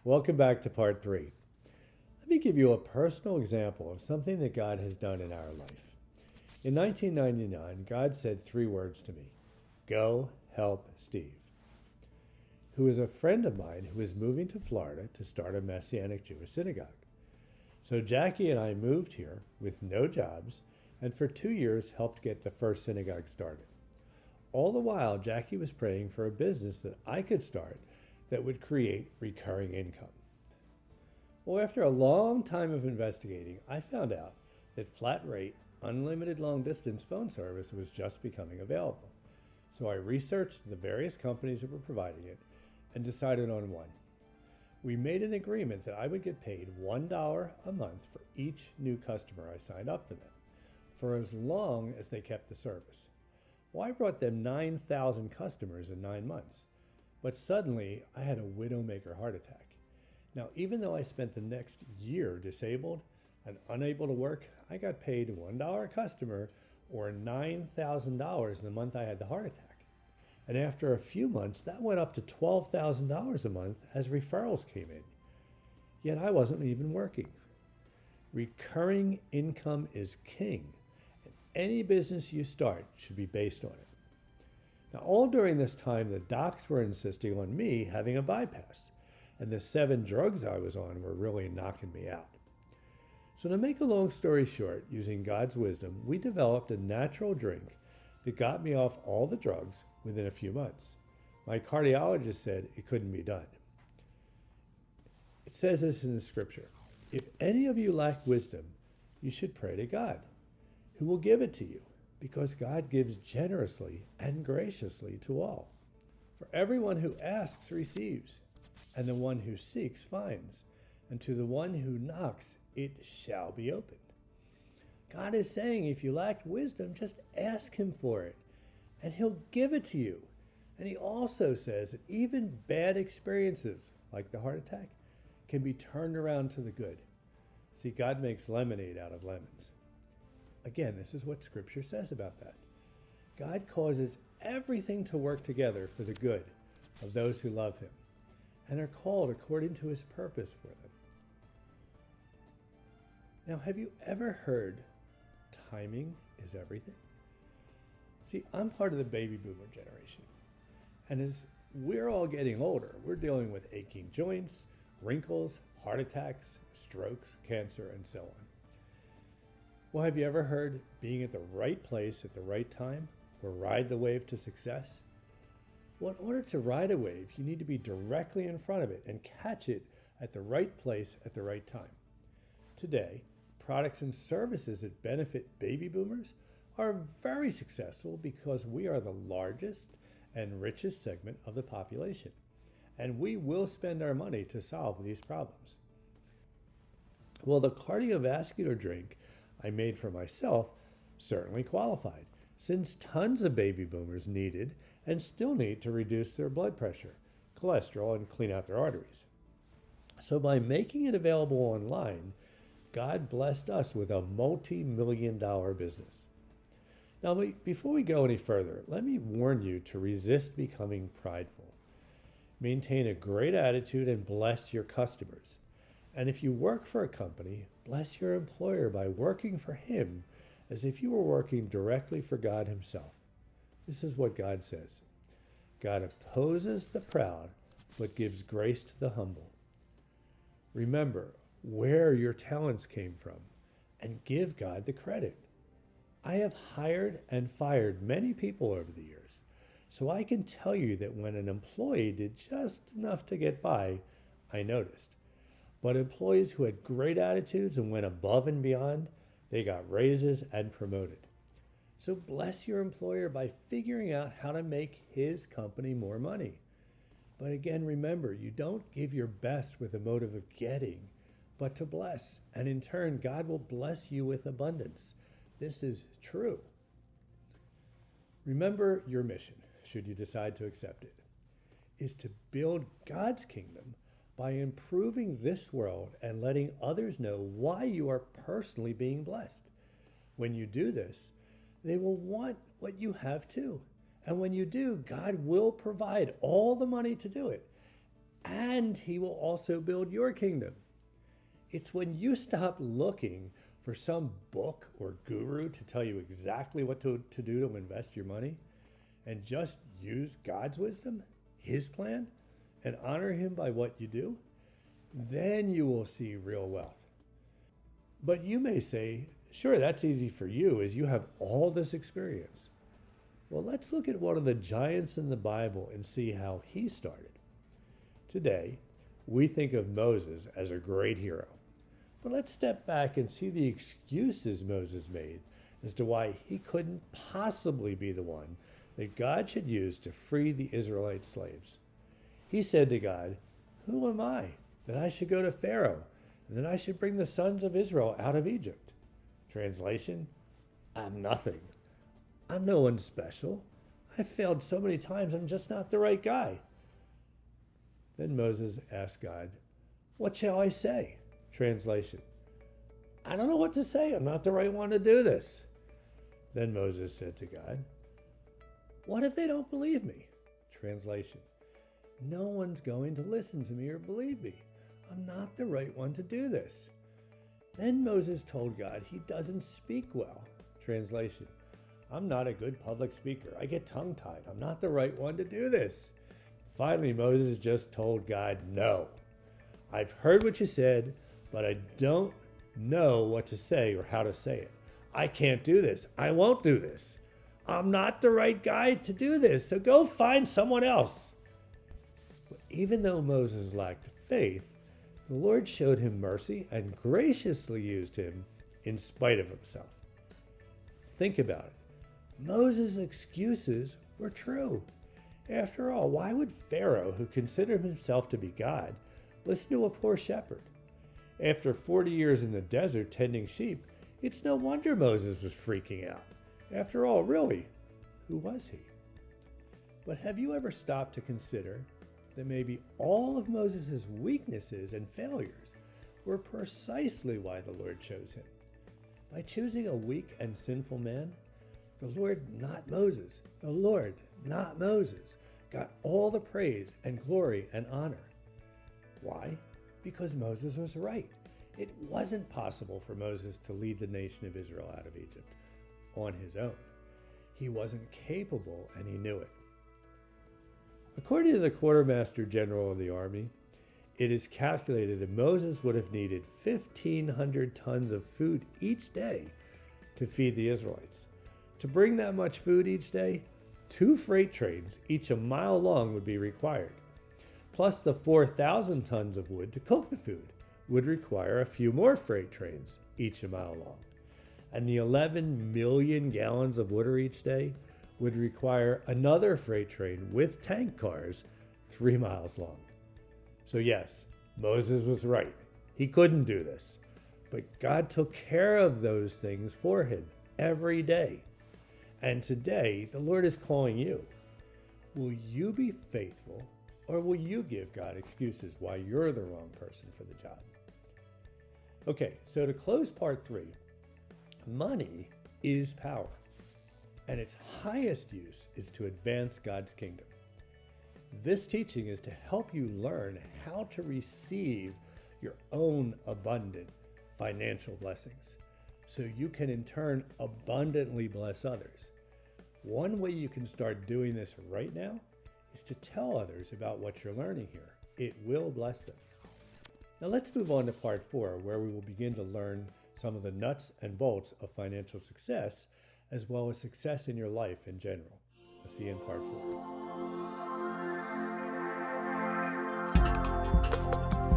Welcome back to part three. Let me give you a personal example of something that God has done in our life. In 1999, God said three words to me: Go help Steve, who is a friend of mine who is moving to Florida to start a Messianic Jewish synagogue. So Jackie and I moved here with no jobs and for 2 years helped get the first synagogue started. All the while, Jackie was praying for a business that I could start that would create recurring income. Well, after a long time of investigating, I found out that flat rate, unlimited long distance phone service was just becoming available. So I researched the various companies that were providing it and decided on one. We made an agreement that I would get paid $1 a month for each new customer I signed up for them, for as long as they kept the service. Well, I brought them 9,000 customers in 9 months, but suddenly I had a widowmaker heart attack. Now, even though I spent the next year disabled and unable to work, I got paid $1 a customer or $9,000 the month I had the heart attack. And after a few months, that went up to $12,000 a month as referrals came in. Yet I wasn't even working. Recurring income is king, and any business you start should be based on it. Now, all during this time, the docs were insisting on me having a bypass, and the 7 drugs I was on were really knocking me out. So to make a long story short, using God's wisdom, we developed a natural drink that got me off all the drugs within a few months. My cardiologist said it couldn't be done. It says this in the scripture: if any of you lack wisdom, you should pray to God, who will give it to you, because God gives generously and graciously to all. For everyone who asks receives, and the one who seeks finds, and to the one who knocks it shall be opened. God is saying if you lack wisdom, just ask him for it, and he'll give it to you. And he also says that even bad experiences, like the heart attack, can be turned around to the good. See, God makes lemonade out of lemons. Again, this is what Scripture says about that. God causes everything to work together for the good of those who love him and are called according to his purpose for them. Now, have you ever heard timing is everything? See, I'm part of the baby boomer generation. And as we're all getting older, we're dealing with aching joints, wrinkles, heart attacks, strokes, cancer, and so on. Well, have you ever heard being at the right place at the right time, or ride the wave to success? Well, in order to ride a wave, you need to be directly in front of it and catch it at the right place at the right time. Today, products and services that benefit baby boomers are very successful because we are the largest and richest segment of the population, and we will spend our money to solve these problems. Well, the cardiovascular drink I made for myself certainly qualified, since tons of baby boomers needed and still need to reduce their blood pressure, cholesterol, and clean out their arteries. So by making it available online, God blessed us with a multi-million-dollar business. Now, before we go any further, let me warn you to resist becoming prideful. Maintain a great attitude and bless your customers. And if you work for a company, bless your employer by working for him as if you were working directly for God himself. This is what God says: God opposes the proud, but gives grace to the humble. Remember where your talents came from and give God the credit. I have hired and fired many people over the years, so I can tell you that when an employee did just enough to get by, I noticed. But employees who had great attitudes and went above and beyond, they got raises and promoted. So bless your employer by figuring out how to make his company more money. But again, remember, you don't give your best with a motive of getting, but to bless. And in turn, God will bless you with abundance. This is true. Remember your mission, should you decide to accept it, is to build God's kingdom by improving this world and letting others know why you are personally being blessed. When you do this, they will want what you have too. And when you do, God will provide all the money to do it. and he will also build your kingdom. It's when you stop looking for some book or guru to tell you exactly what to do to invest your money and just use God's wisdom, his plan, and honor him by what you do, then you will see real wealth. But you may say, sure, that's easy for you as you have all this experience. Well, let's look at one of the giants in the Bible and see how he started. Today, we think of Moses as a great hero. But let's step back and see the excuses Moses made as to why he couldn't possibly be the one that God should use to free the Israelite slaves. He said to God, "Who am I that I should go to Pharaoh and that I should bring the sons of Israel out of Egypt?" Translation, I'm nothing. I'm no one special. I've failed so many times, I'm just not the right guy. Then Moses asked God, "What shall I say?" Translation, I don't know what to say. I'm not the right one to do this. Then Moses said to God, "What if they don't believe me?" Translation, no one's going to listen to me or believe me. I'm not the right one to do this. Then Moses told God he doesn't speak well. Translation, I'm not a good public speaker. I get tongue-tied. I'm not the right one to do this. Finally, Moses just told God, no. I've heard what you said, but I don't know what to say or how to say it. I can't do this. I won't do this. I'm not the right guy to do this, so go find someone else. But even though Moses lacked faith, the Lord showed him mercy and graciously used him in spite of himself. Think about it. Moses' excuses were true. After all, why would Pharaoh, who considered himself to be God, listen to a poor shepherd? After 40 years in the desert tending sheep, it's no wonder Moses was freaking out. After all, really, who was he? But have you ever stopped to consider that maybe all of Moses' weaknesses and failures were precisely why the Lord chose him? By choosing a weak and sinful man, the Lord, not Moses, the Lord, not Moses, got all the praise and glory and honor. Why? Because Moses was right. It wasn't possible for Moses to lead the nation of Israel out of Egypt on his own. He wasn't capable, and he knew it. According to the Quartermaster General of the Army, it is calculated that Moses would have needed 1,500 tons of food each day to feed the Israelites. To bring that much food each day, 2 freight trains, each a mile long, would be required. Plus the 4,000 tons of wood to cook the food would require a few more freight trains, each a mile long. And the 11 million gallons of water each day would require another freight train with tank cars 3 miles long. So yes, Moses was right. He couldn't do this. But God took care of those things for him every day. And today, the Lord is calling you. Will you be faithful, or will you give God excuses why you're the wrong person for the job? Okay, so to close part 3, money is power, and its highest use is to advance God's kingdom. This teaching is to help you learn how to receive your own abundant financial blessings, so you can in turn abundantly bless others. One way you can start doing this right now is to tell others about what you're learning here. It will bless them. Now let's move on to part 4, where we will begin to learn some of the nuts and bolts of financial success, as well as success in your life in general. I'll see you in part 4.